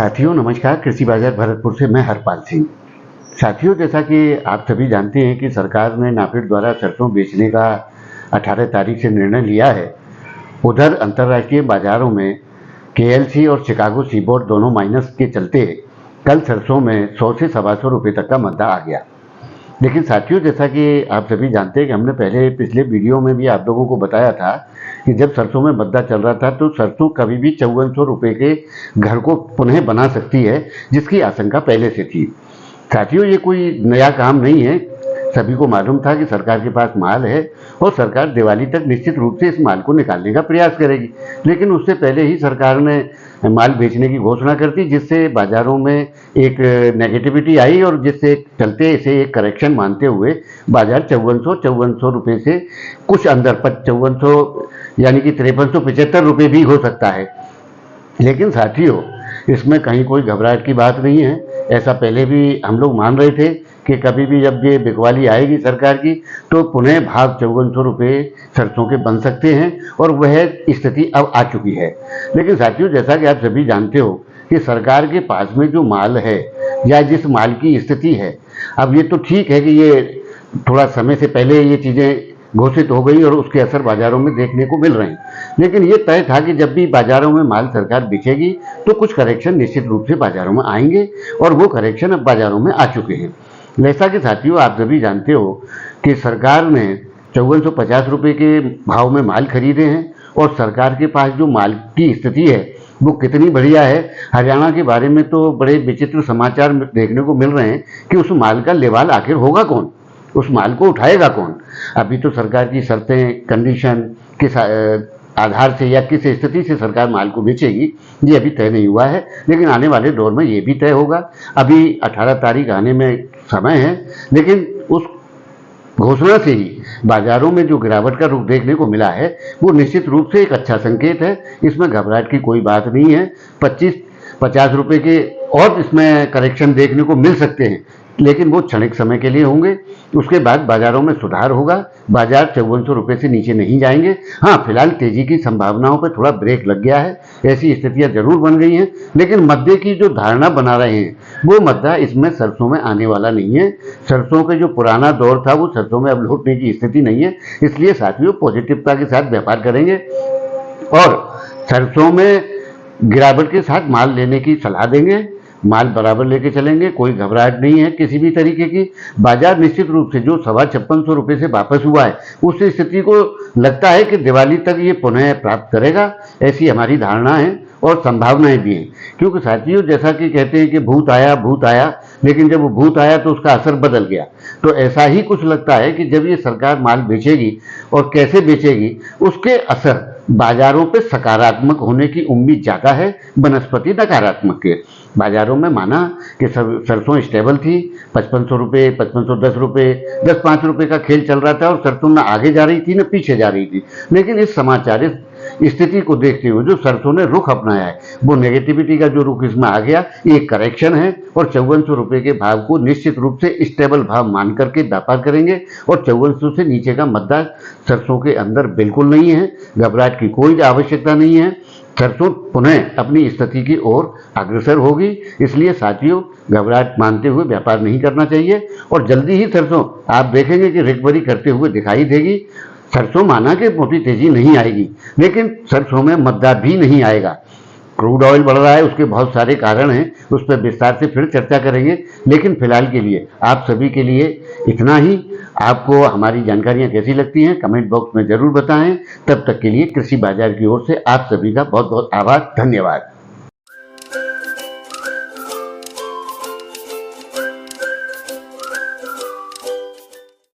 साथियों नमस्कार। कृषि बाजार भरतपुर से मैं हरपाल सिंह। साथियों, जैसा कि आप सभी जानते हैं कि सरकार ने नाफेड द्वारा सरसों बेचने का 18 तारीख से निर्णय लिया है। उधर अंतर्राष्ट्रीय बाजारों में केएलसी और शिकागो सीबोर्ड दोनों माइनस के चलते कल सरसों में 100 से सवा सौ रुपये तक का मद्दा आ गया। लेकिन साथियों, जैसा कि आप सभी जानते हैं कि हमने पहले पिछले वीडियो में भी आप लोगों को बताया था कि जब सरसों में मद्दा चल रहा था तो सरसों कभी भी 5400 रुपये के घर को पुनः बना सकती है, जिसकी आशंका पहले से थी। साथियों, ये कोई नया काम नहीं है। सभी को मालूम था कि सरकार के पास माल है और सरकार दिवाली तक निश्चित रूप से इस माल को निकालने का प्रयास करेगी। लेकिन उससे पहले ही सरकार ने माल बेचने की घोषणा कर दी, जिससे बाजारों में एक नेगेटिविटी आई और जिससे चलते इसे एक करेक्शन मानते हुए बाजार 5400 रुपये से कुछ अंदर 5400 यानी कि 5375 रुपये भी हो सकता है। लेकिन साथियों, इसमें कहीं कोई घबराहट की बात नहीं है। ऐसा पहले भी हम लोग मान रहे थे कि कभी भी जब ये बिकवाली आएगी सरकार की तो पुनः भाव 5400 रुपये सरसों के बन सकते हैं और वह स्थिति अब आ चुकी है। लेकिन साथियों, जैसा कि आप सभी जानते हो कि सरकार के पास में जो माल है या जिस माल की स्थिति है, अब ये तो ठीक है कि ये थोड़ा समय से पहले ये चीज़ें घोषित हो गई और उसके असर बाजारों में देखने को मिल रहे हैं। लेकिन ये तय था कि जब भी बाजारों में माल सरकार बेचेगी तो कुछ करेक्शन निश्चित रूप से बाजारों में आएंगे और वो करेक्शन अब बाजारों में आ चुके हैं। जैसा कि साथियों आप सभी जानते हो कि सरकार ने 5450 रुपये के भाव में माल खरीदे हैं और सरकार के पास जो माल की स्थिति है वो कितनी बढ़िया है। हरियाणा के बारे में तो बड़े विचित्र समाचार देखने को मिल रहे हैं कि उस माल का लेवाल आखिर होगा कौन, उस माल को उठाएगा कौन। अभी तो सरकार की शर्तें कंडीशन किस आधार से या किस स्थिति से सरकार माल को बेचेगी ये अभी तय नहीं हुआ है, लेकिन आने वाले दौर में ये भी तय होगा। अभी 18 तारीख आने में समय है, लेकिन उस घोषणा से ही बाजारों में जो गिरावट का रुख देखने को मिला है वो निश्चित रूप से एक अच्छा संकेत है। इसमें घबराहट की कोई बात नहीं है। 25-50 रुपये के और इसमें करेक्शन देखने को मिल सकते हैं, लेकिन वो क्षणिक समय के लिए होंगे। उसके बाद बाजारों में सुधार होगा। बाजार 5400 रुपये से नीचे नहीं जाएंगे। हाँ, फिलहाल तेजी की संभावनाओं पर थोड़ा ब्रेक लग गया है, ऐसी स्थितियां जरूर बन गई हैं। लेकिन मद्दे की जो धारणा बना रहे हैं वो मद्दा इसमें सरसों में आने वाला नहीं है। सरसों का जो पुराना दौर था वो सरसों में अब लौटने की स्थिति नहीं है। इसलिए साथियों, पॉजिटिवता के साथ व्यापार करेंगे और सरसों में गिरावट के साथ माल लेने की सलाह देंगे। माल बराबर लेके चलेंगे, कोई घबराहट नहीं है किसी भी तरीके की। बाजार निश्चित रूप से जो 5650 रुपये से वापस हुआ है उस स्थिति को लगता है कि दिवाली तक ये पुनः प्राप्त करेगा, ऐसी हमारी धारणा है और संभावनाएं भी हैं। क्योंकि साथियों, जैसा कि कहते हैं कि भूत आया, लेकिन जब वो भूत आया तो उसका असर बदल गया। तो ऐसा ही कुछ लगता है कि जब ये सरकार माल बेचेगी और कैसे बेचेगी उसके असर बाजारों पे सकारात्मक होने की उम्मीद ज़्यादा है, बनस्पति नकारात्मक के। बाजारों में माना कि सरसों स्टेबल थी, 5500 रुपये, 5510 रुपये, 10-5 रुपये का खेल चल रहा था और सरसों न आगे जा रही थी न पीछे जा रही थी। लेकिन इस समाचार स्थिति को देखते हुए जो सरसों ने रुख अपनाया है वो नेगेटिविटी का जो रुख इसमें आ गया, ये करेक्शन है और 5400 रुपये के भाव को निश्चित रूप से स्टेबल भाव मान करके व्यापार करेंगे और 5400 से नीचे का मद्दा सरसों के अंदर बिल्कुल नहीं है। घबराहट की कोई आवश्यकता नहीं है। सरसों पुनः अपनी स्थिति की ओर अग्रसर होगी। इसलिए साथियों, घबराहट मानते हुए व्यापार नहीं करना चाहिए और जल्दी ही सरसों आप देखेंगे कि रिकवरी करते हुए दिखाई देगी। सरसों माना कि मोटी तेजी नहीं आएगी, लेकिन सरसों में मद्दा भी नहीं आएगा। क्रूड ऑयल बढ़ रहा है, उसके बहुत सारे कारण हैं, उस पर विस्तार से फिर चर्चा करेंगे। लेकिन फिलहाल के लिए आप सभी के लिए इतना ही। आपको हमारी जानकारियां कैसी लगती हैं कमेंट बॉक्स में जरूर बताएं। तब तक के लिए कृषि बाजार की ओर से आप सभी का बहुत बहुत आभार, धन्यवाद।